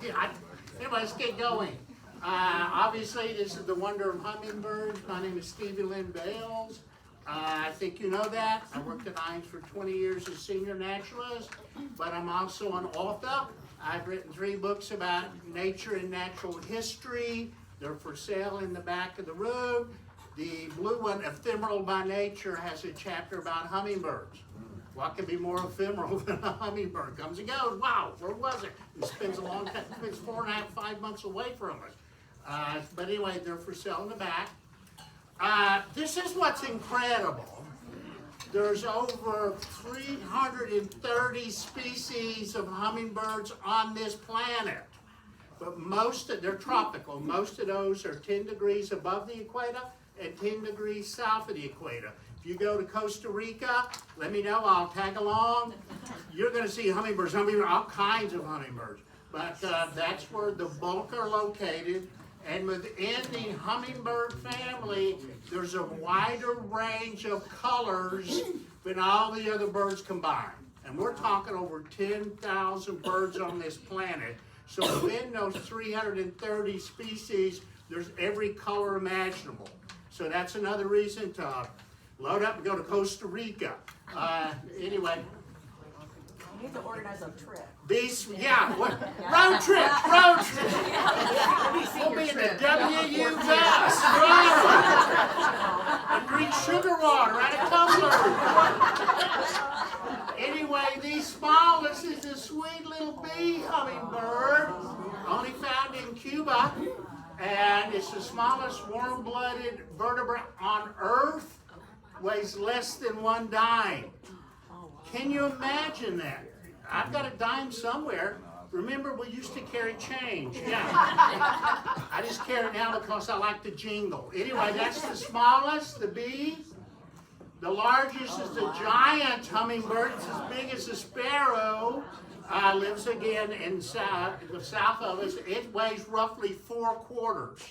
Anyway, let's get going. Obviously, this is the wonder of hummingbirds. My name is Stevie Lynn Bales. I think you know that. I worked at Heinz for 20 years as senior naturalist, but I'm also an author. I've written 3 books about nature and natural history. They're for sale in the back of the room. The blue one, Ephemeral by Nature, has a chapter about hummingbirds. What can be more ephemeral than a hummingbird? Comes and goes. Wow, where was it? It spends a long time. It's 4.5, 5 months away from us. But anyway, they're for sale in the back. This is what's incredible. There's over 330 species of hummingbirds on this planet. But they're tropical. Most of those are 10 degrees above the equator and 10 degrees south of the equator. If you go to Costa Rica, let me know, I'll tag along. You're going to see hummingbirds, all kinds of hummingbirds. But that's where the bulk are located. And within the hummingbird family, there's a wider range of colors than all the other birds combined. And we're talking over 10,000 birds on this planet. So within those 330 species, there's every color imaginable. So that's another reason to load up and go to Costa Rica. Anyway. You need to organize a trip. Road trip. We'll be in the WBU bus. And drink sugar water out of tumbler. Anyway, the smallest is a sweet little bee hummingbird, only found in Cuba. And it's the smallest warm-blooded vertebrate on Earth, weighs less than 1 dime. Can you imagine that? I've got a dime somewhere. Remember, we used to carry change. Yeah. I just carry it now because I like to jingle. Anyway, that's the smallest, the bee. The largest is the giant hummingbird. It's as big as a sparrow. Lives again in the south of us. It weighs roughly 4 quarters.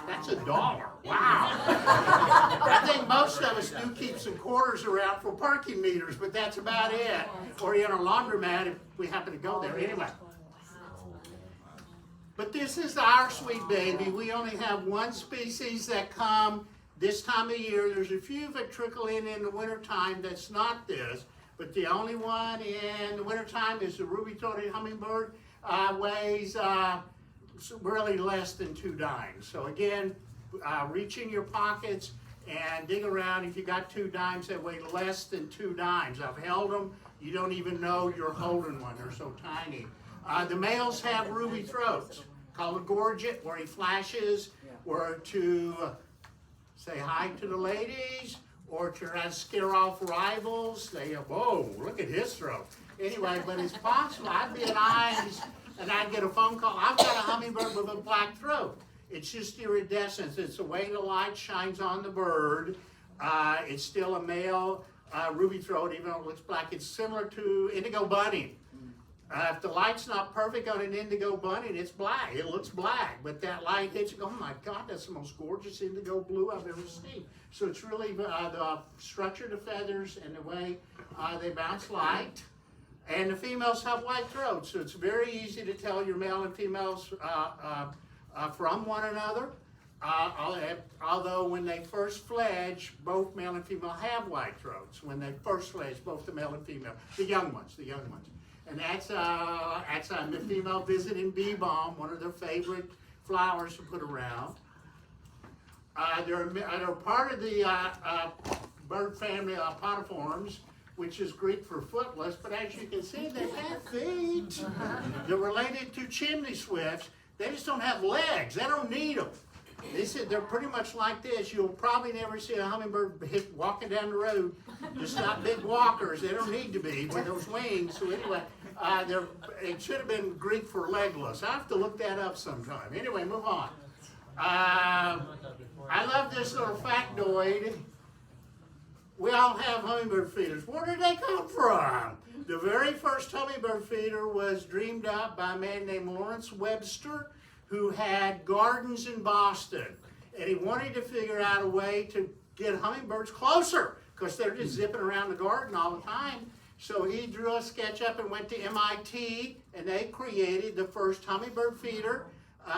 That's $1. Wow. I think most of us do keep some quarters around for parking meters, but that's about it. Or in a laundromat if we happen to go there. Anyway. But this is our sweet baby. We only have 1 species that come this time of year. There's a few that trickle in the wintertime that's not this. But the only one in the wintertime is the ruby-throated hummingbird. Weighs really less than 2 dimes. So again, reach in your pockets and dig around. If you got 2 dimes that weigh less than 2 dimes, I've held them. You don't even know you're holding one. They're so tiny. The males have ruby throats, called a gorget, where he flashes, or to say hi to the ladies, or to try to scare off rivals. They go, whoa, look at his throat. Anyway, but it's possible. I'd be at Heinz and I'd get a phone call. I've got a hummingbird with a black throat. It's just iridescence. It's the way the light shines on the bird. It's still a male ruby throat, even though it looks black. It's similar to indigo bunting. If the light's not perfect on an indigo bunting, it's black. It looks black, but that light hits you. Oh my God, that's the most gorgeous indigo blue I've ever seen. So it's really the structure of the feathers and the way they bounce light. And the females have white throats, so it's very easy to tell your male and females from one another. Although when they first fledge, both male and female have white throats. When they first fledge, both the male and female, the young ones. And that's the female visiting bee balm, one of their favorite flowers to put around. They're part of the bird family Potiformes, which is Greek for footless, but as you can see, they have feet. They're related to chimney swifts. They just don't have legs. They don't need them. They said they're pretty much like this. You'll probably never see a hummingbird walking down the road. Just not big walkers. They don't need to be with those wings. So anyway, it should have been Greek for legless. I have to look that up sometime. Anyway, move on. I love this little factoid. We all have hummingbird feeders. Where did they come from? The very first hummingbird feeder was dreamed up by a man named Lawrence Webster, who had gardens in Boston. And he wanted to figure out a way to get hummingbirds closer, because they're just zipping around the garden all the time. So he drew a sketch up and went to MIT, and they created the first hummingbird feeder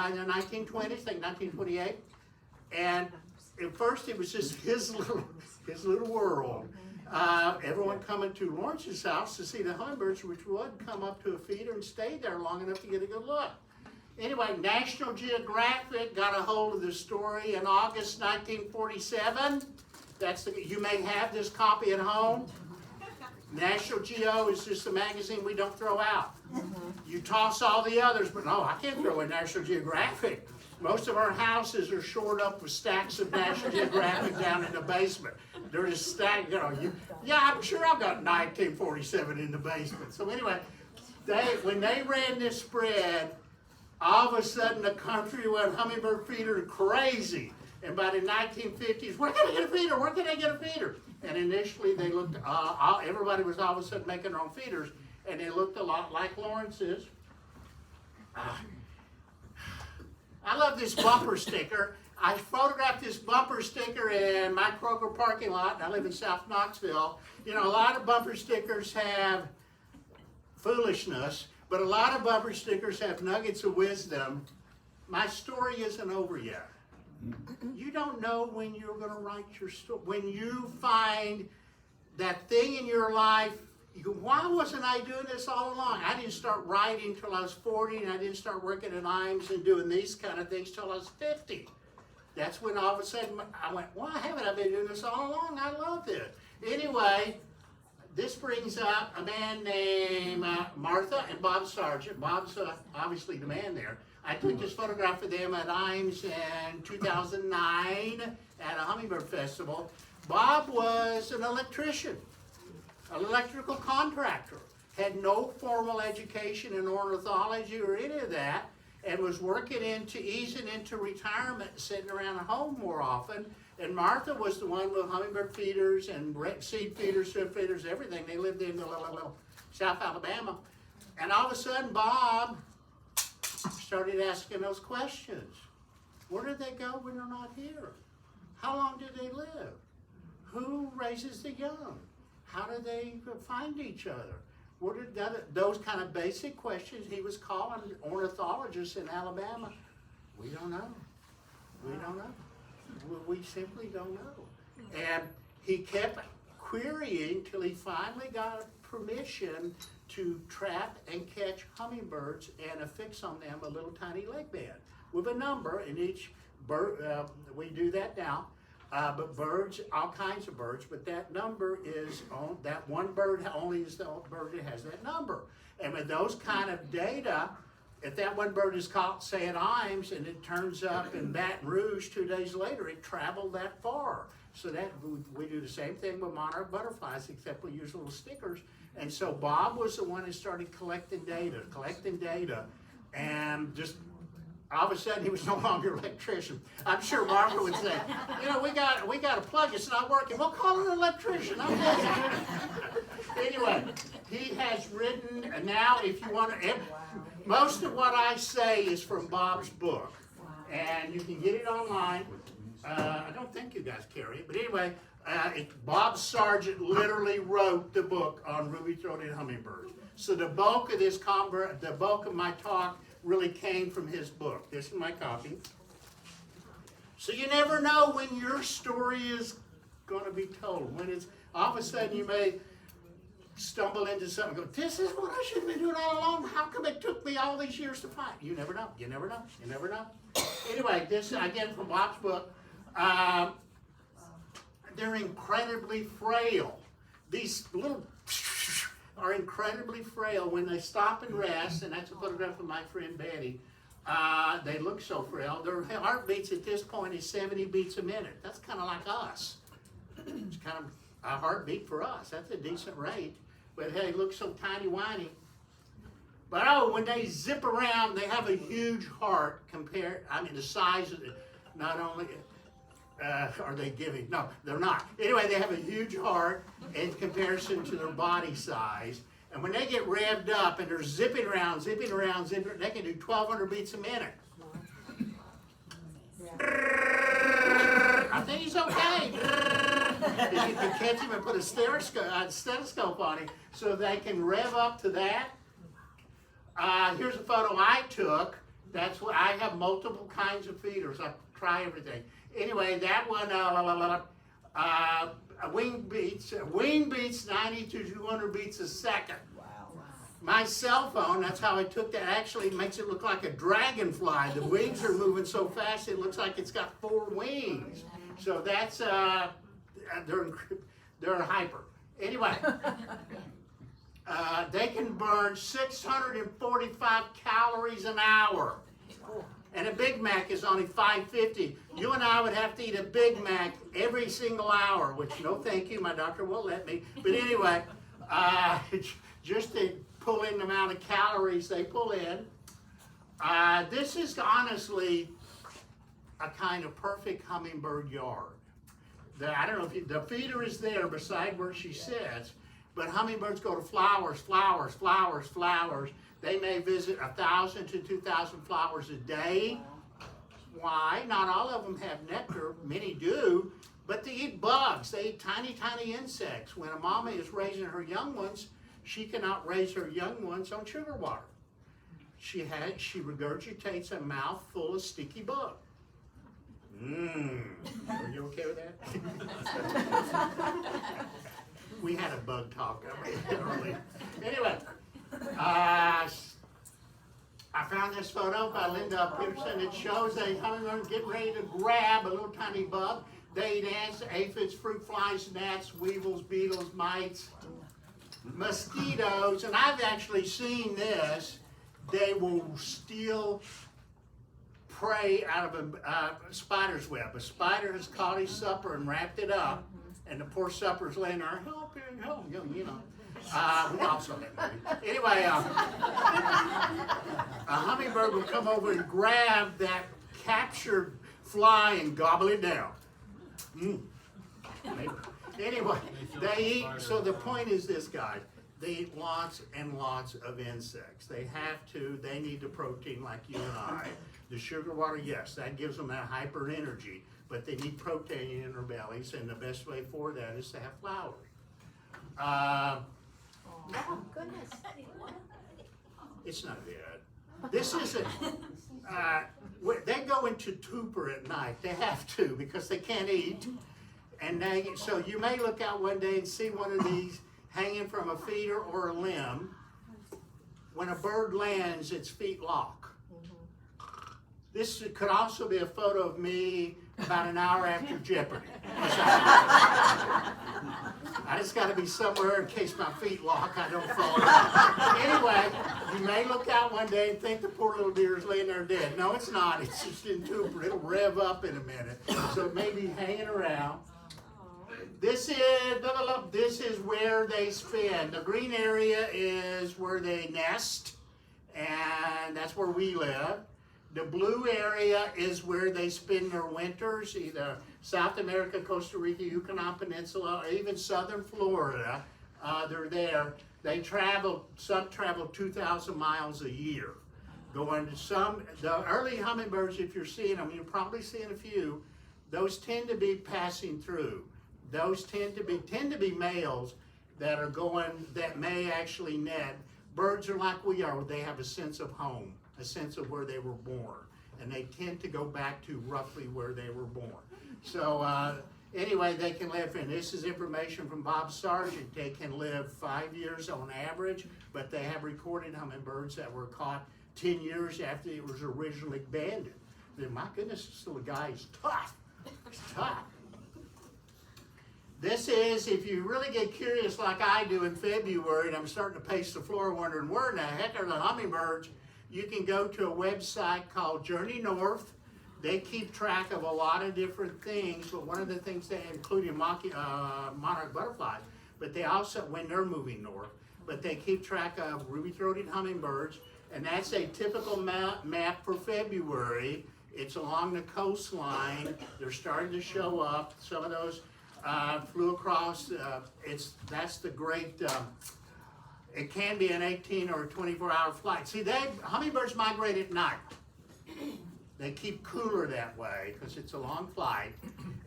in the 1920s, I think 1928. And at first it was just his little world. Everyone coming to Lawrence's house to see the hummingbirds, which would come up to a feeder and stay there long enough to get a good look. Anyway, National Geographic got a hold of the story in August 1947. You may have this copy at home. National Geo is just a magazine we don't throw out. You toss all the others, but no, I can't throw in National Geographic. Most of our houses are shored up with stacks of National Geographic down in the basement. They're just stacked, yeah, I'm sure I've got 1947 in the basement. So anyway, when they ran this spread, all of a sudden the country went hummingbird feeder crazy. And by the 1950s, where can I get a feeder? Where can I get a feeder? And initially they looked, everybody was all of a sudden making their own feeders, and they looked a lot like Lawrence's. I love this bumper sticker. I photographed this bumper sticker in my Kroger parking lot, and I live in South Knoxville. You know, a lot of bumper stickers have foolishness, but a lot of bumper stickers have nuggets of wisdom. My story isn't over yet. You don't know when you're going to write your story. When you find that thing in your life, you go, why wasn't I doing this all along? I didn't start writing till I was 40, and I didn't start working at IMS and doing these kind of things till I was 50. That's when all of a sudden I went, why haven't I been doing this all along? I love this. Anyway, this brings up a man named Martha and Bob Sargent. Bob's obviously the man there. I took this photograph of them at IMS in 2009 at a hummingbird festival. Bob was an electrician, an electrical contractor, had no formal education in ornithology or any of that, and was easing into retirement, sitting around at home more often. And Martha was the one with hummingbird feeders and seed feeders, swift feeders, everything. They lived in South Alabama. And all of a sudden, Bob started asking those questions. Where did they go when they're not here? How long do they live? Who raises the young? How do they find each other? Those kind of basic questions he was calling ornithologists in Alabama. We don't know. We don't know. We simply don't know. And he kept querying till he finally got permission to trap and catch hummingbirds and affix on them a little tiny leg band with a number in each bird. We do that now. But birds, all kinds of birds, but that number is on, that one bird only is the bird that has that number. And with those kind of data, if that one bird is caught, say at IMS, and it turns up in Baton Rouge 2 days later, it traveled that far. So that we do the same thing with monarch butterflies, except we use little stickers. And so Bob was the one who started collecting data, and just all of a sudden he was no longer an electrician. I'm sure Martha would say, you know, we got a plug, it's not working. We'll call it an electrician. I'm busy. Anyway, he has written, and now if you want to, most of what I say is from Bob's book, and you can get it online. I don't think you guys carry it, but anyway, Bob Sargent literally wrote the book on ruby-throated hummingbirds. So the bulk of my talk really came from his book. This is my copy. So you never know when your story is going to be told. When it's all of a sudden you may stumble into something and go, this is what I should have been doing all along. How come it took me all these years to find? You never know. You never know. You never know. Anyway, this again from Bob's book. They're incredibly frail. These little are incredibly frail when they stop and rest, and that's a photograph of my friend Betty. They look so frail. Their heartbeats at this point is 70 beats a minute. That's kind of like us. It's kind of a heartbeat for us. That's a decent rate. But hey, look so tiny whiny. But when they zip around, they have a huge heart the size of it. Not only are they giving? No, they're not. Anyway, they have a huge heart in comparison to their body size. And when they get revved up and they're zipping around, they can do 1,200 beats a minute. I think he's okay. You can't even put a stethoscope on him, so they can rev up to that. Here's a photo I took. That's what I have multiple kinds of feeders. I try everything. Anyway, that one, wing beats 90 to 200 beats a second. Wow. My cell phone, that's how I took that, actually makes it look like a dragonfly. The wings are moving so fast it looks like it's got 4 wings. So that's, they're hyper. Anyway, they can burn 645 calories an hour. And a Big Mac is only $5.50. You and I would have to eat a Big Mac every single hour, which no thank you, my doctor won't let me. But anyway, just to pull in the amount of calories they pull in. This is honestly a kind of perfect hummingbird yard. I don't know if the feeder is there beside where she sits, but hummingbirds go to flowers, flowers, flowers, flowers. They may visit 1,000 to 2,000 flowers a day. Why? Not all of them have nectar. Many do. But they eat bugs. They eat tiny, tiny insects. When a mama is raising her young ones, she cannot raise her young ones on sugar water. She regurgitates a mouthful of sticky bug. Are you okay with that? We had a bug talk earlier. Anyway. I found this photo by Linda Peterson. It shows a hummingbird getting ready to grab a little tiny bug. They eat ants, aphids, fruit flies, gnats, weevils, beetles, mites, mosquitoes. And I've actually seen this. They will steal prey out of a spider's web. A spider has caught his supper and wrapped it up, and the poor supper's laying there, help, you know. We also that movie. Anyway, a hummingbird will come over and grab that captured fly and gobble it down. Anyway, they eat, so the point is this, guys. They eat lots and lots of insects. They have to, they need the protein like you and I. The sugar water, yes, that gives them that hyper energy, but they need protein in their bellies, and the best way for that is to have flowers. Oh, goodness. It's not bad. This isn't, they go into torpor at night. They have to because they can't eat. And so you may look out one day and see one of these hanging from a feeder or a limb. When a bird lands, its feet lock. This could also be a photo of me about an hour after Jeopardy. I just got to be somewhere in case my feet lock, I don't fall out. Anyway, you may look out one day and think the poor little deer is laying there dead. No, it's not. It's just in torpor. It'll rev up in a minute. So it may be hanging around. This is where they spin. The green area is where they nest, and that's where we live. The blue area is where they spend their winters, either South America, Costa Rica, Yucatan Peninsula, or even southern Florida. They're there. Some travel 2,000 miles a year. Going to the early hummingbirds, if you're seeing them, you're probably seeing a few, those tend to be passing through. Those tend to be males that are that may actually net. Birds are like we are. They have a sense of home, a sense of where they were born, and they tend to go back to roughly where they were born. So anyway, they can live, and this is information from Bob Sargent. They can live 5 years on average, but they have recorded hummingbirds that were caught 10 years after it was originally abandoned. Then, my goodness, this little guy is tough. He's tough. This is, if you really get curious like I do in February, and I'm starting to pace the floor wondering where in the heck are the hummingbirds, you can go to a website called Journey North. They keep track of a lot of different things, but one of the things they include monarch butterflies, but they also, when they're moving north, but they keep track of ruby-throated hummingbirds, and that's a typical map for February. It's along the coastline. They're starting to show up. Some of those flew across. That's the great. It can be an 18 or a 24-hour flight. See, hummingbirds migrate at night. They keep cooler that way because it's a long flight.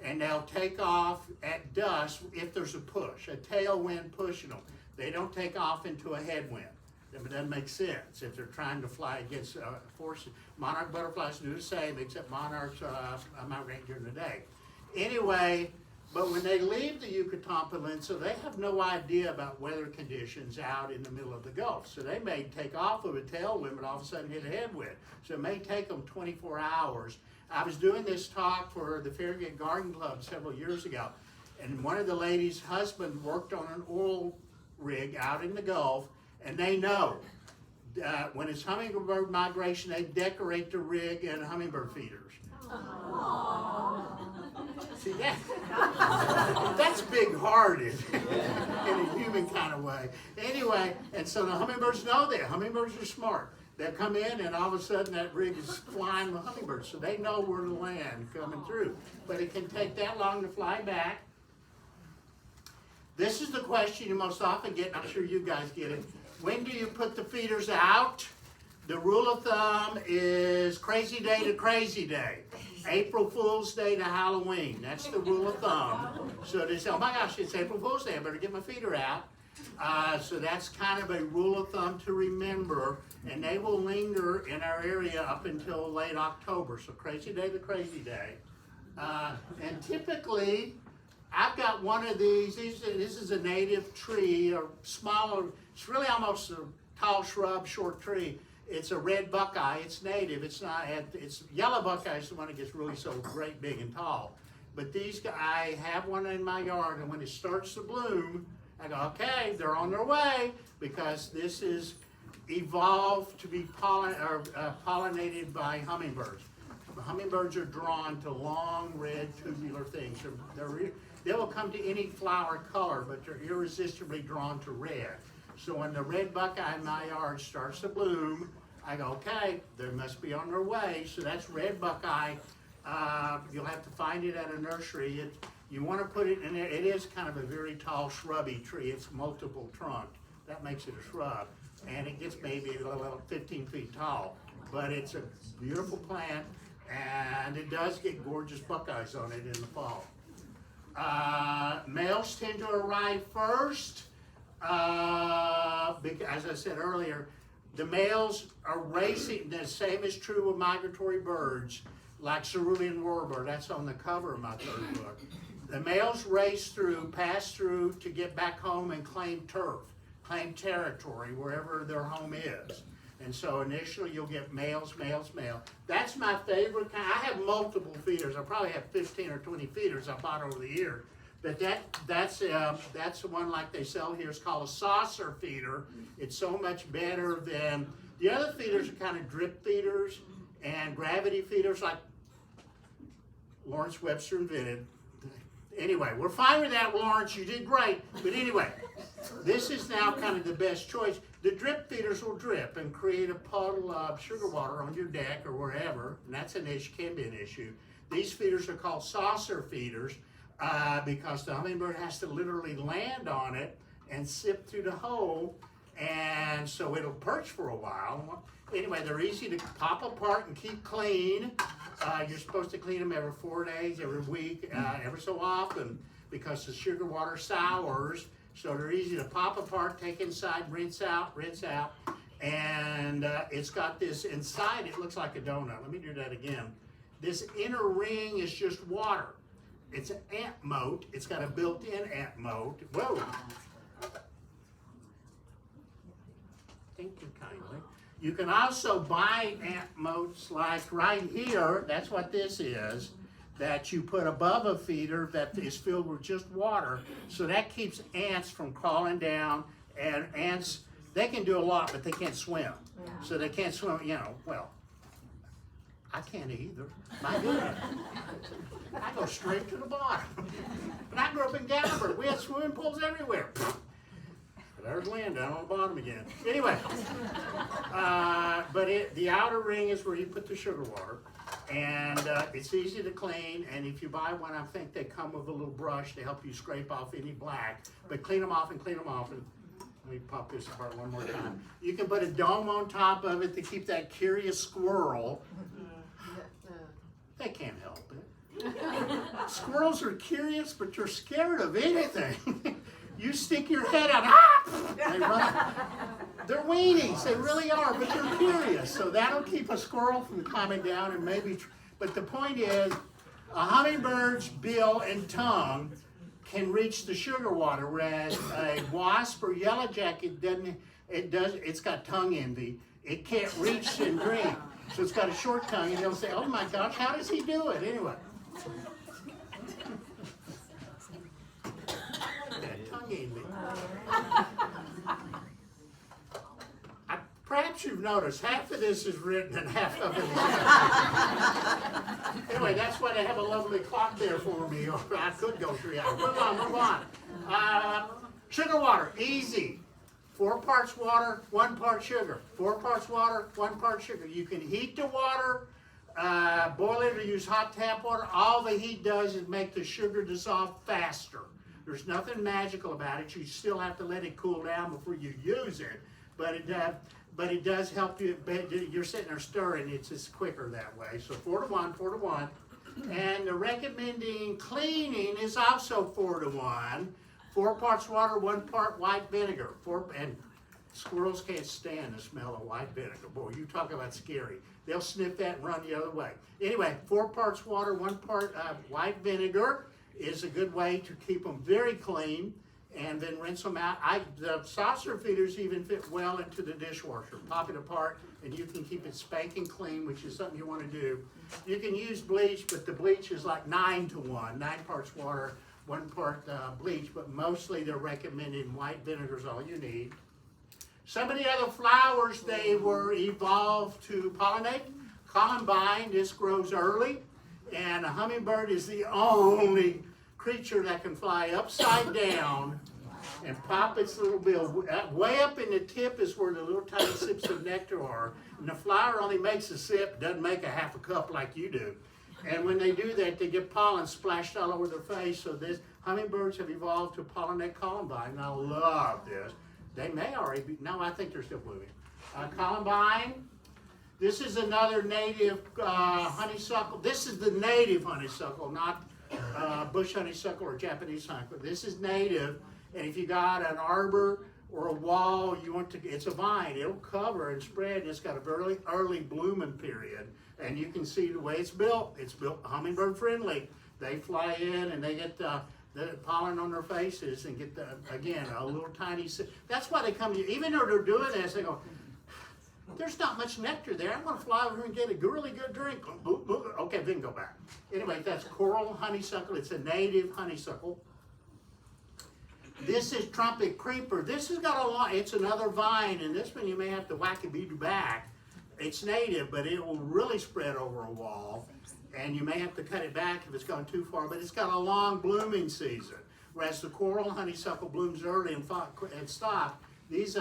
and they'll take off at dusk if there's a push, a tailwind pushing them. They don't take off into a headwind. That doesn't make sense if they're trying to fly against forces. Monarch butterflies do the same, except monarchs migrate during the day. Anyway, but when they leave the Yucatan Peninsula, they have no idea about weather conditions out in the middle of the Gulf. So they may take off of a tailwind, but all of a sudden hit a headwind. So it may take them 24 hours. I was doing this talk for the Farragut Garden Club several years ago, and one of the ladies' husband worked on an oil rig out in the Gulf, and they know when it's hummingbird migration, they decorate the rig in hummingbird feeders. See, that's big-hearted in a human kind of way. Anyway, and so the hummingbirds know that. Hummingbirds are smart. They'll come in, and all of a sudden that rig is flying with hummingbirds, so they know where to land coming through. But it can take that long to fly back. This is the question you most often get, and I'm sure you guys get it. When do you put the feeders out? The rule of thumb is crazy day to crazy day. April Fool's Day to Halloween. That's the rule of thumb. So they say, oh my gosh, it's April Fool's Day, I better get my feeder out. So that's kind of a rule of thumb to remember. And they will linger in our area up until late October. So crazy day to crazy day. And typically, I've got one of these. This is a native tree, or smaller. It's really almost a tall shrub, short tree. It's a red buckeye. It's native. It's not. It's yellow buckeye is the one that gets really so great, big, and tall. But these, I have one in my yard, and when it starts to bloom, I go, okay, they're on their way, because this is evolved to be pollinated by hummingbirds. Hummingbirds are drawn to long, red, tubular things. They will come to any flower color, but they're irresistibly drawn to red. So when the red buckeye in my yard starts to bloom, I go, okay, they must be on their way. So that's red buckeye. You'll have to find it at a nursery. You want to put it in there. It is kind of a very tall, shrubby tree. It's multiple trunk. That makes it a shrub. And it gets maybe 15 feet tall. But it's a beautiful plant, and it does get gorgeous buckeyes on it in the fall. Males tend to arrive first. Because, as I said earlier, the males are racing. The same is true with migratory birds, like cerulean warbler. That's on the cover of my third book. The males race through, pass through to get back home and claim turf, claim territory wherever their home is. And so initially you'll get males, males, male. That's my favorite kind. I have multiple feeders. I probably have 15 or 20 feeders I bought over the year. But that's the one like they sell here. It's called a saucer feeder. It's so much better than the other feeders. Are kind of drip feeders and gravity feeders like Lawrence Webster invented. Anyway, we're fine with that, Lawrence. You did great. But anyway, this is now kind of the best choice. The drip feeders will drip and create a puddle of sugar water on your deck or wherever, and that's an issue, can be an issue. These feeders are called saucer feeders. Because the hummingbird has to literally land on it and sip through the hole, and so it'll perch for a while. Anyway, they're easy to pop apart and keep clean. You're supposed to clean them every 4 days, every week, every so often, because the sugar water sours. So they're easy to pop apart, take inside, rinse out, and it's got this inside. It looks like a donut. Let me do that again. This inner ring is just water. It's an ant moat. It's got a built-in ant moat. Whoa. Thank you kindly. You can also buy ant moats like right here. That's what this is, that you put above a feeder that is filled with just water. So that keeps ants from crawling down. And ants, they can do a lot, but they can't swim. So they can't swim, well, I can't either. My goodness. I go straight to the bottom. But I grew up in Gatlinburg. We had swimming pools everywhere. There's Lynn down on the bottom again. Anyway, but the outer ring is where you put the sugar water, and it's easy to clean. And if you buy one, I think they come with a little brush to help you scrape off any black. But clean them off and clean them off. And let me pop this apart one more time. You can put a dome on top of it to keep that curious squirrel. They can't help it. Squirrels are curious, but they're scared of anything. You stick your head out, ah! They run. They're weenies, they really are, but they're curious. So that'll keep a squirrel from climbing down and maybe, but the point is, a hummingbird's bill and tongue can reach the sugar water, whereas a wasp or yellow jacket doesn't, it's got tongue envy. It can't reach and drink. So it's got a short tongue, and they'll say, oh my gosh, how does he do it? Anyway. Tongue envy. Perhaps you've noticed, half of this is written and half of it is anyway, that's why they have a lovely clock there for me, or I could go 3 hours. Move on. Sugar water, easy. 4 parts water, 1 part sugar. 4 parts water, 1 part sugar. You can heat the water, boil it or use hot tap water. All the heat does is make the sugar dissolve faster. There's nothing magical about it. You still have to let it cool down before you use it, but it does help you. You're sitting there stirring, it's just quicker that way. So 4 to 1, 4 to 1. And the recommending cleaning is also 4 to 1. 4 parts water, 1 part white vinegar. And squirrels can't stand the smell of white vinegar. Boy, you talk about scary. They'll sniff that and run the other way. Anyway, 4 parts water, 1 part white vinegar is a good way to keep them very clean, and then rinse them out. The saucer feeders even fit well into the dishwasher. Pop it apart, and you can keep it spanking clean, which is something you want to do. You can use bleach, but the bleach is like 9 to 1, 9 parts water, 1 part bleach, but mostly they're recommending white vinegar is all you need. Some of the other flowers, they were evolved to pollinate. Columbine, this grows early, and a hummingbird is the only creature that can fly upside down and pop its little bill. Way up in the tip is where the little tiny sips of nectar are. And the flower only makes a sip, doesn't make a half a cup like you do. And when they do that, they get pollen splashed all over their face. So hummingbirds have evolved to pollinate columbine. And I love this. They may already be, no, I think they're still blooming. Columbine. This is another native honeysuckle. This is the native honeysuckle, not bush honeysuckle or Japanese honeysuckle. This is native, and if you got an arbor or a wall, it's a vine. It'll cover and spread. It's got a very early blooming period, and you can see the way it's built. It's built hummingbird friendly. They fly in and they get the pollen on their faces and get again a little tiny sip. That's why they come to you. Even though they're doing this, they go, there's not much nectar there. I'm going to fly over here and get a really good drink. Okay, then go back. Anyway, that's coral honeysuckle. It's a native honeysuckle. This is trumpet creeper. This has got it's another vine, and this one you may have to whack a bead back. It's native, but it will really spread over a wall, and you may have to cut it back if it's gone too far, but it's got a long blooming season. Whereas the coral honeysuckle blooms early and stop. These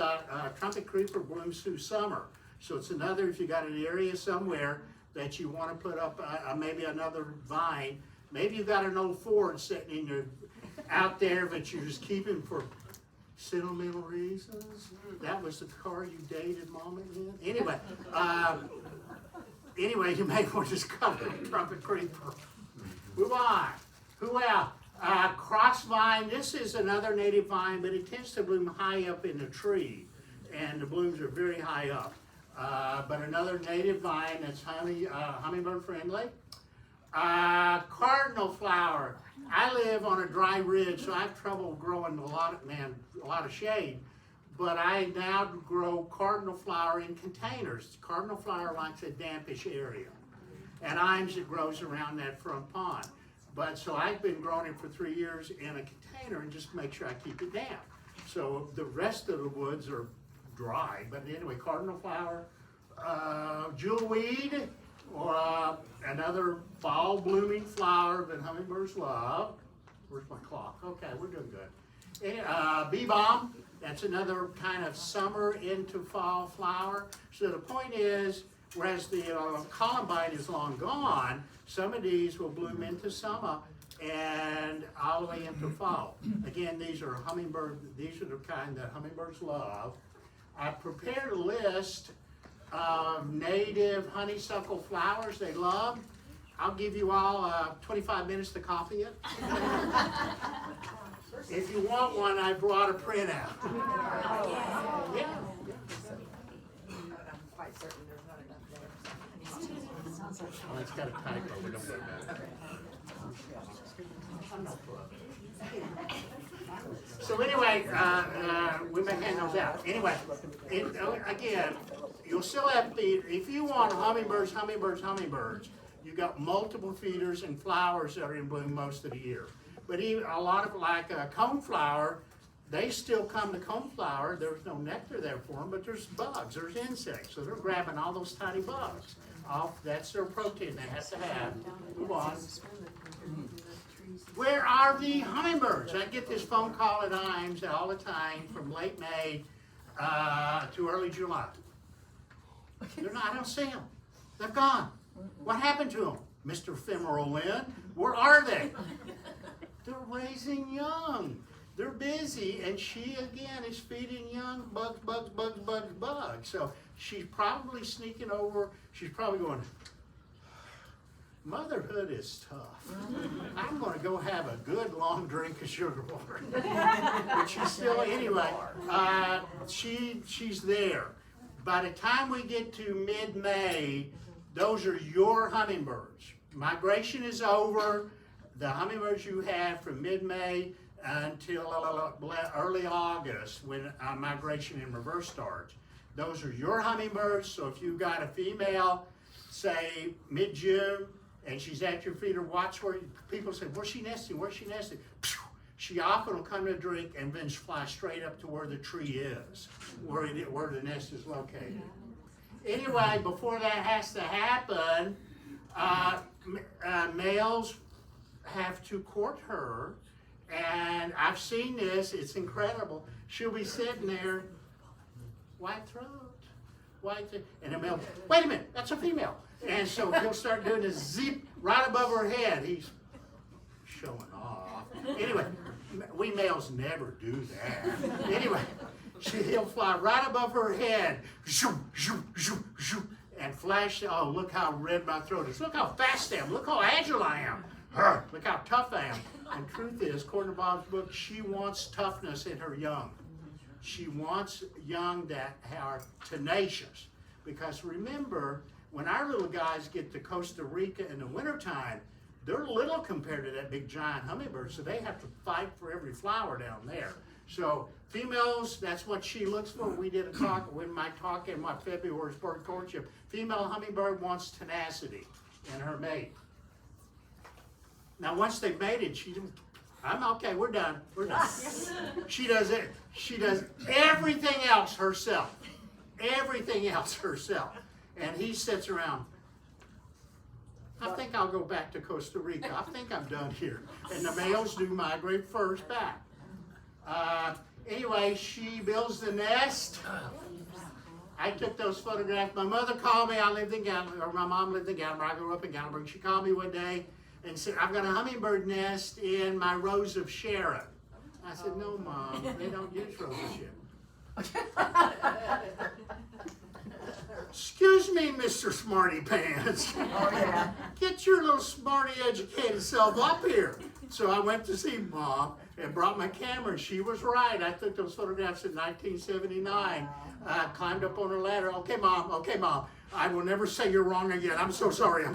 trumpet creeper blooms through summer. So it's another, if you got an area somewhere that you want to put up maybe another vine, maybe you've got an old Ford sitting out there that you're just keeping for sentimental reasons. That was the car you dated mom and dad. Anyway, you may want to just cut a trumpet creeper. Move on. Who else? Cross vine. This is another native vine, but it tends to bloom high up in the tree, and the blooms are very high up. But another native vine that's hummingbird friendly. Cardinal flower. I live on a dry ridge, so I have trouble growing a lot of shade. But I now grow cardinal flower in containers. Cardinal flower likes a dampish area. At times it grows around that front pond. But so I've been growing it for 3 years in a container and just make sure I keep it down. So the rest of the woods are dry. But anyway, cardinal flower, jewelweed, or another fall blooming flower that hummingbirds love. Where's my clock? Okay, we're doing good. Bee balm, that's another kind of summer into fall flower. So the point is, whereas the columbine is long gone, some of these will bloom into summer and all the way into fall. Again, these are the kind that hummingbirds love. I prepared a list of native honeysuckle flowers they love. I'll give you all 25 minutes to copy it. If you want one, I brought a printout. Yeah. I'm quite certain there's not enough there. Well, it's got a typo, but don't worry about it. I'm not full of it. So anyway, we may hand those out. Anyway, again, you'll still have feed. If you want hummingbirds, you got multiple feeders and flowers that are in bloom most of the year. But even a lot of like coneflower, they still come to coneflower. There's no nectar there for them, but there's bugs, there's insects. So they're grabbing all those tiny bugs. That's their protein they have to have. Move on. Where are the hummingbirds? I get this phone call at Imes all the time from late May to early July. They're not, I don't see them. They're gone. What happened to them? Mr. Ephemeral Lynn, where are they? They're raising young. They're busy, and she again is feeding young bugs. So she's probably sneaking over. She's probably going, motherhood is tough. I'm going to go have a good long drink of sugar water. But she's still, anyway, she's there. By the time we get to mid-May, those are your hummingbirds. Migration is over. The hummingbirds you have from mid-May until early August when migration in reverse starts. Those are your hummingbirds. So if you've got a female, say mid-June, and she's at your feeder, watch where people say, where's she nesting? Where's she nesting? She often will come to drink and then fly straight up to where the tree is, where the nest is located. Anyway, before that has to happen, males have to court her, and I've seen this, it's incredible. She'll be sitting there, white throat, and the male, wait a minute, that's a female. And so he'll start doing a zip right above her head. He's showing off. Anyway, we males never do that. Anyway, he'll fly right above her head, and flash, oh, look how red my throat is. Look how fast I am. Look how agile I am. Look how tough I am. And truth is, according to Bob's book, she wants toughness in her young. She wants young that are tenacious. Because remember, when our little guys get to Costa Rica in the wintertime, they're little compared to that big giant hummingbird, so they have to fight for every flower down there. So females, that's what she looks for. We did a talk, in my talk in my February's bird courtship. Female hummingbird wants tenacity in her mate. Now once they've mated, I'm okay, we're done. She does it. She does everything else herself. Everything else herself. And he sits around, I think I'll go back to Costa Rica. I think I'm done here. And the males do migrate first back. Anyway, she builds the nest. I took those photographs. My mother called me. I lived in Gatlinburg, or my mom lived in Gatlinburg. I grew up in Gatlinburg. She called me one day and said, I've got a hummingbird nest in my Rose of Sharon. I said, no, Mom, they don't use Rose of Sharon. Excuse me, Mr. Smarty Pants. Oh, yeah. Get your little smarty educated self up here. So I went to see Mom and brought my camera. She was right. I took those photographs in 1979. Climbed up on her ladder. Okay, Mom. I will never say you're wrong again. I'm so sorry.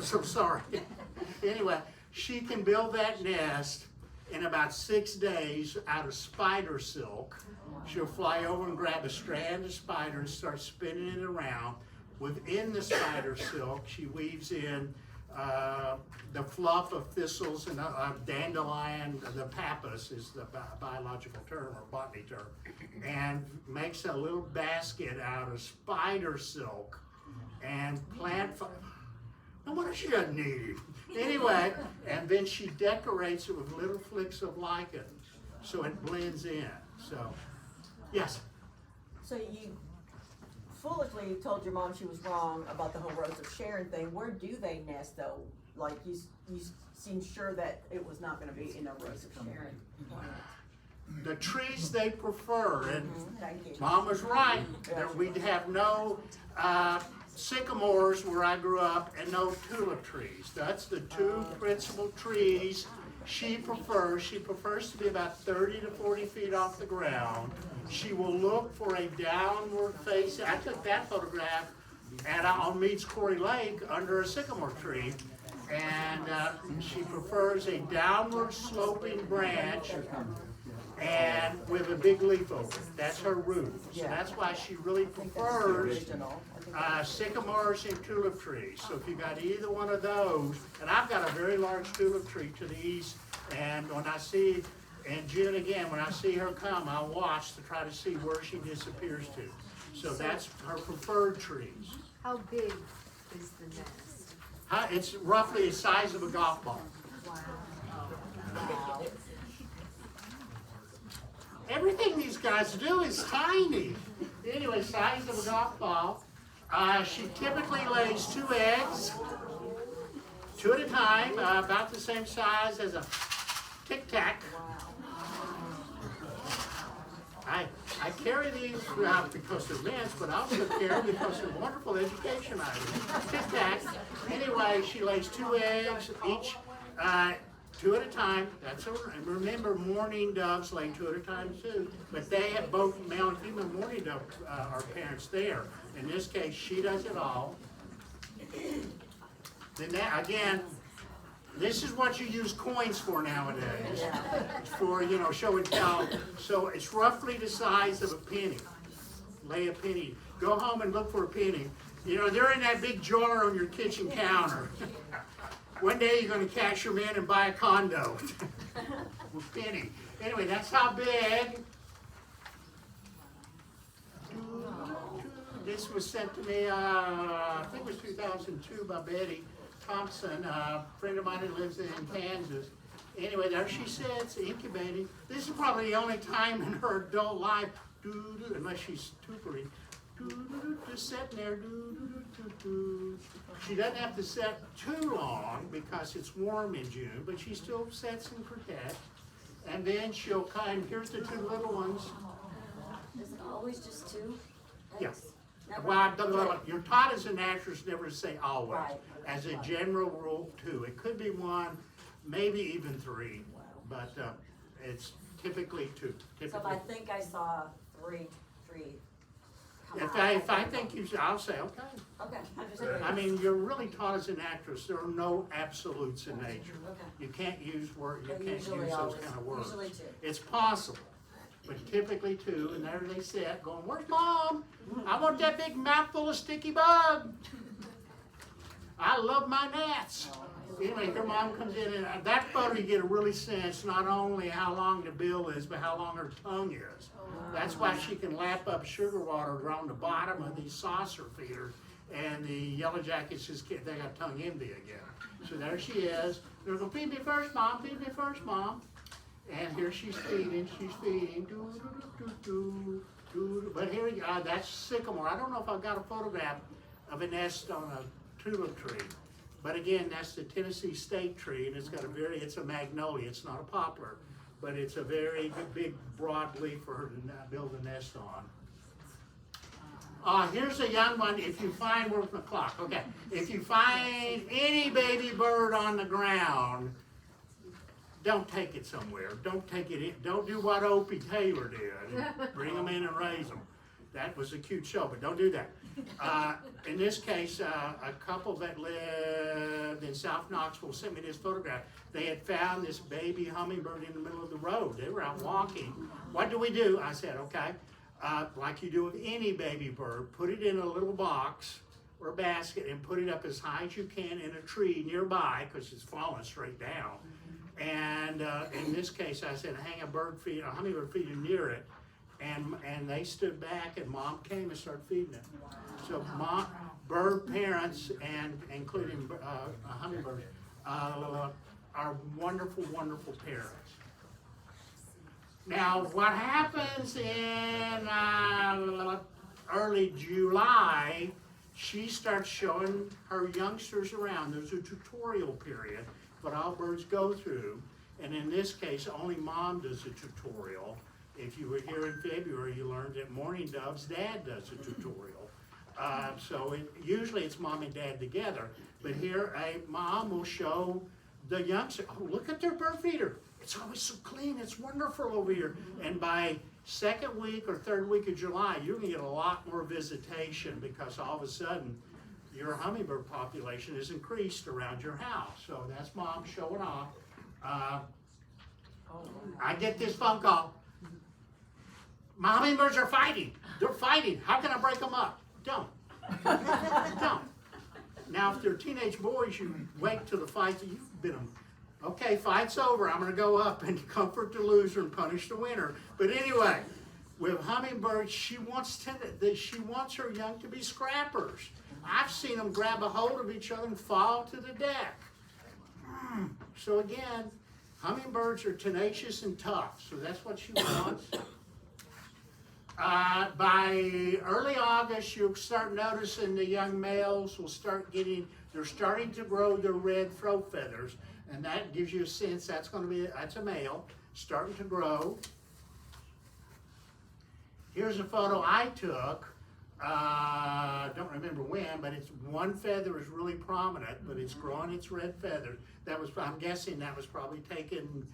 Anyway, she can build that nest in about 6 days out of spider silk. She'll fly over and grab a strand of spider and start spinning it around. Within the spider silk, she weaves in the fluff of thistles and dandelion, the pappus is the biological term or botany term, and makes a little basket out of spider silk and plant. Now what if she doesn't need it? Anyway, and then she decorates it with little flicks of lichen so it blends in. So, yes? So you foolishly told your mom she was wrong about the whole Rose of Sharon thing. Where do they nest though? Like you seem sure that it was not going to be in a Rose of Sharon. The trees they prefer, and Thank you. Mom was right. That we'd have no sycamores where I grew up, and no tulip trees. That's the two principal trees she prefers. She prefers to be about 30 to 40 feet off the ground. She will look for a downward face. I took that photograph on Meads Quarry Lake under a sycamore tree, and she prefers a downward sloping branch and with a big leaf over it. That's her root. So that's why she really prefers sycamores and tulip trees. So if you got either one of those, and I've got a very large tulip tree to the east, and when I see, in June again, when I see her come, I'll watch to try to see where she disappears to. So that's her preferred trees. How big is the nest? It's roughly the size of a golf ball. Wow. Everything these guys do is tiny. Anyway, size of a golf ball. She typically lays 2 eggs, 2 at a time, about the same size as a Tic Tac. I carry these throughout because they're mints, but I also carry them because they're wonderful education items. Tic Tac. Anyway, she lays 2 eggs, each 2 at a time. That's and remember, mourning doves lay 2 at a time too. But they have both male and female mourning doves are parents there. In this case, she does it all. Then that, again, this is what you use coins for nowadays. For, show and tell. So it's roughly the size of a penny. Lay a penny. Go home and look for a penny. They're in that big jar on your kitchen counter. One day you're going to cash them in and buy a condo with penny. Anyway, that's how big. This was sent to me, I think it was 2002 by Betty Thompson, a friend of mine who lives in Kansas. Anyway, there she sits, incubating. This is probably the only time in her adult life, unless she's tutoring, just sitting there. She doesn't have to sit too long because it's warm in June, but she still sits and protects. And then she'll here's the 2 little ones. Is it always just 2? Yes. Well, you're taught as a naturalist never to say always. Right. As a general rule, 2. It could be 1, maybe even 3, but it's typically 2. So if I think I saw 3. If I think you should, I'll say, okay. Okay, I'm just curious. I mean, you're really taught as an actress. There are no absolutes in nature. Okay. You can't use words. You But can't usually use those always- kind of words. usually 2. It's possible, but typically 2. And there they sit, going, "Where's Mom? I want that big mouthful of sticky bug. I love my gnats." Anyway, her mom comes in, and that photo you get a really sense not only how long the bill is, but how long her tongue is. That's why she can lap up sugar water on the bottom of these saucer feeders, and the yellow jackets they got tongue envy again. So there she is. They're going, "Feed me first, Mom. Feed me first, Mom." And here she's feeding. But here, that's sycamore. I don't know if I've got a photograph of a nest on a tulip tree. But again, that's the Tennessee state tree, and it's a magnolia. It's not a poplar, but it's a very big, broad leaf for her to build a nest on. Here's a young one. If you find, where's my clock? Okay. If you find any baby bird on the ground, don't take it somewhere. Don't take it in. Don't do what Opie Taylor did. Bring them in and raise them. That was a cute show, but don't do that. In this case, a couple that lived in South Knoxville sent me this photograph. They had found this baby hummingbird in the middle of the road. They were out walking. What do we do? I said, okay, like you do with any baby bird, put it in a little box or a basket and put it up as high as you can in a tree nearby because it's falling straight down. And in this case, I said, hang a hummingbird feeder near it. And they stood back, and Mom came and started feeding it. So bird parents, and including hummingbirds, are wonderful, wonderful parents. Now, what happens in early July, she starts showing her youngsters around. There's a tutorial period, but all birds go through. And in this case, only Mom does a tutorial. If you were here in February, you learned that mourning doves, Dad does a tutorial. Usually it's mom and dad together, but here a mom will show the youngster, oh, look at their bird feeder. It's always so clean, it's wonderful over here. And by second week or third week of July, you're gonna get a lot more visitation because all of a sudden your hummingbird population is increased around your house. So that's mom showing off. I get this phone call. My hummingbirds are fighting. They're fighting. How can I break them up? Don't. Don't. Now, if they're teenage boys, you wait till the fight that you've been them. Okay, fight's over. I'm going to go up and comfort the loser and punish the winner. But anyway, with hummingbirds, she wants her young to be scrappers. I've seen them grab a hold of each other and fall to the deck. So again, hummingbirds are tenacious and tough. So that's what she wants. By early August, you'll start noticing the young males will start they're starting to grow their red throat feathers, and that gives you a sense that's a male starting to grow. Here's a photo I took. Don't remember when, but it's one feather is really prominent, but it's growing its red feathers. I'm guessing that was probably taken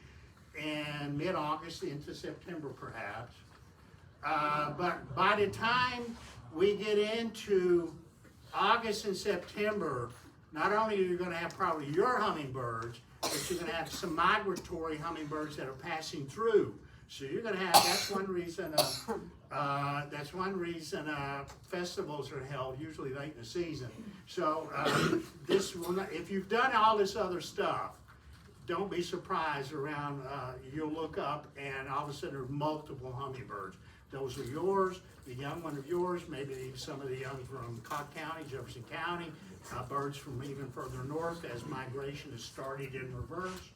in mid-August into September, perhaps. But by the time we get into August and September, not only are you going to have probably your hummingbirds, but you're going to have some migratory hummingbirds that are passing through. So you're going to have, that's one reason festivals are held usually late in the season. So if you've done all this other stuff, don't be surprised around, you'll look up and all of a sudden there's multiple hummingbirds. Those are yours, the young one of yours, maybe some of the young from Cobb County, Jefferson County, birds from even further north as migration has started in reverse.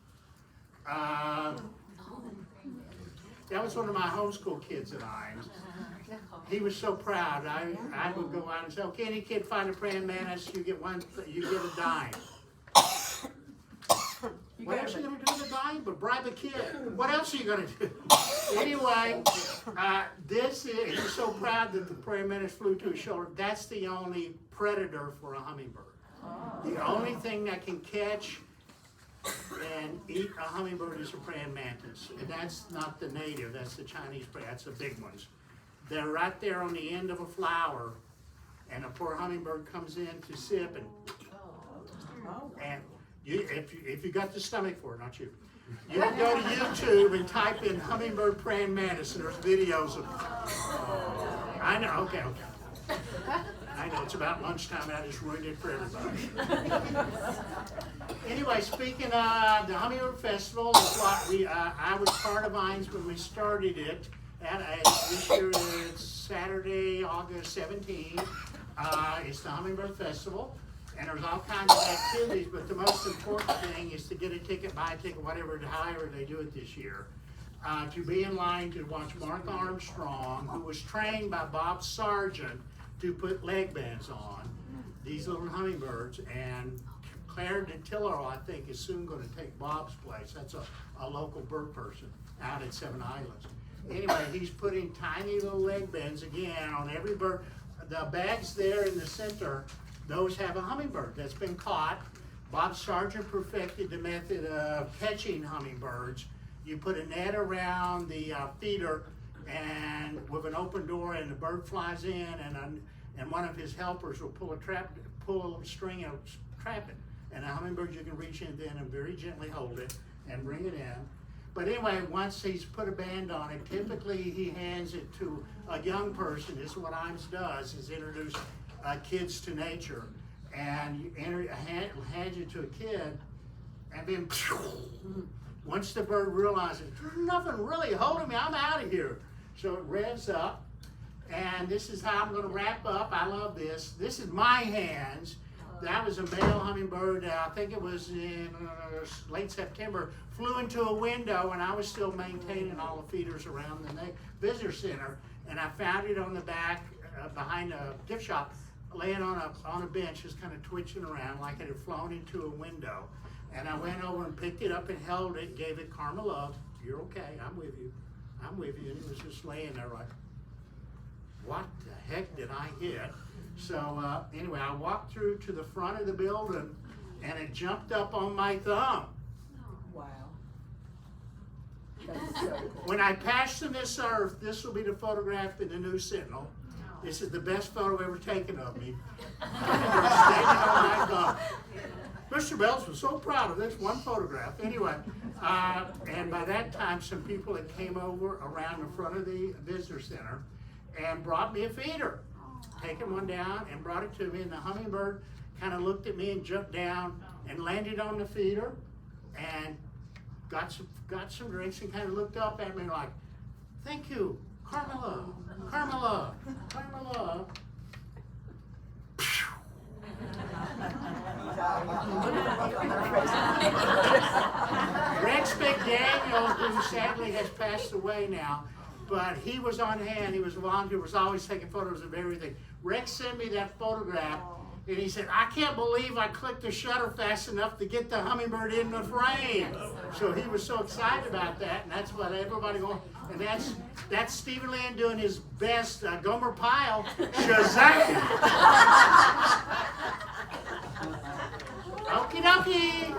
That was one of my homeschool kids and I. He was so proud. I would go out and say, okay, any kid find a praying mantis, you get a dime. What else are you going to do with a dime but bribe a kid? What else are you going to do? Anyway, he's so proud that the praying mantis flew to his shoulder. That's the only predator for a hummingbird. The only thing that can catch and eat a hummingbird is a praying mantis. And that's not the native, that's the Chinese prey, that's the big ones. They're right there on the end of a flower, and a poor hummingbird comes in to sip, and if you got the stomach for it, not you. You can go to YouTube and type in hummingbird praying mantis, and there's videos of I know, okay. I know, it's about lunchtime, and I just ruined it for everybody. Anyway, speaking of the Hummingbird Festival, is what I was part of Vines when we started it. This year it's Saturday, August 17th. It's the Hummingbird Festival, and there's all kinds of activities, but the most important thing is to get a ticket, buy a ticket, however they do it this year. To be in line to watch Mark Armstrong, who was trained by Bob Sargent to put leg bands on these little hummingbirds, and Claire DeTillo, I think, is soon going to take Bob's place. That's a local bird person out at Seven Islands. Anyway, he's putting tiny little leg bands again on every bird. The bags there in the center, those have a hummingbird that's been caught. Bob Sargent perfected the method of catching hummingbirds. You put a net around the feeder and with an open door, and the bird flies in, and one of his helpers will pull a little string and trap it. And a hummingbird, you can reach in then and very gently hold it and bring it in. But anyway, once he's put a band on it, typically he hands it to a young person. This is what IMS does, is introduce kids to nature. And you hand it to a kid, and then once the bird realizes, there's nothing really holding me, I'm out of here. So it revs up, and this is how I'm going to wrap up. I love this. This is my hands. That was a male hummingbird, I think it was in late September, flew into a window, and I was still maintaining all the feeders around the visitor center, and I found it on the back behind a gift shop, laying on a bench, just kind of twitching around like it had flown into a window. And I went over and picked it up and held it, gave it karma love. You're okay, I'm with you. I'm with you. And it was just laying there like, what the heck did I hit? So anyway, I walked through to the front of the building, and it jumped up on my thumb. Wow. That's so cool. When I pass from this earth, this will be the photograph in the New Sentinel. This is the best photo ever taken of me. Standing on my thumb. Mr. Bells was so proud of this one photograph. Anyway, and by that time, some people had came over around the front of the visitor center and brought me a feeder. Taken one down and brought it to me, and the hummingbird kind of looked at me and jumped down and landed on the feeder and got some drinks and kind of looked up at me like, "Thank you, Carmela, Carmela, Carmela." Rex McDaniel, who sadly has passed away now, but he was on hand. He was a volunteer, was always taking photos of everything. Rex sent me that photograph, and he said, "I can't believe I clicked the shutter fast enough to get the hummingbird in the frame." So he was so excited about that, and that's what everybody going. And that's Stephen Land doing his best Gomer Pyle Shazam. Okie dokie.